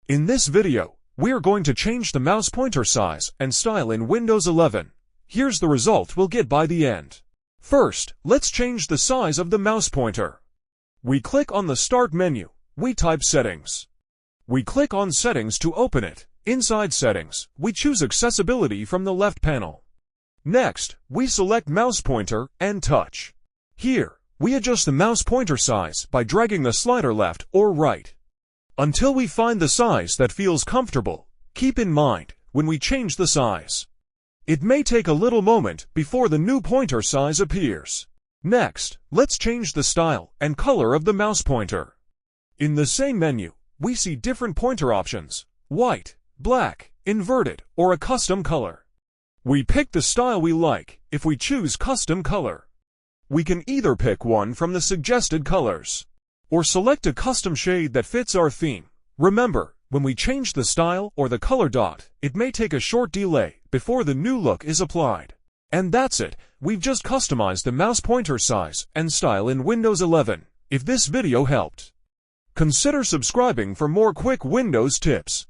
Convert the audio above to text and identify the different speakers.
Speaker 1: In this video, we are going to change the mouse pointer size and style in Windows 11. Here's the result we'll get by the end. First, let's change the size of the mouse pointer. We click on the Start menu. We type Settings. We click on Settings to open it. Inside Settings, we choose Accessibility from the left panel. Next, we select Mouse Pointer and Touch. Here, we adjust the mouse pointer size by dragging the slider left or right. Until we find the size that feels comfortable, keep in mind, when we change the size, it may take a little moment before the new pointer size appears. Next, let's change the style and color of the mouse pointer. In the same menu, we see different pointer options: white, black, inverted, or a custom color. We pick the style we like if we choose custom color. We can either pick one from the suggested colors, or select a custom shade that fits our theme. Remember, when we change the style or the color dot, it may take a short delay before the new look is applied. And that's it, we've just customized the mouse pointer size and style in Windows 11. If this video helped, consider subscribing for more quick Windows tips.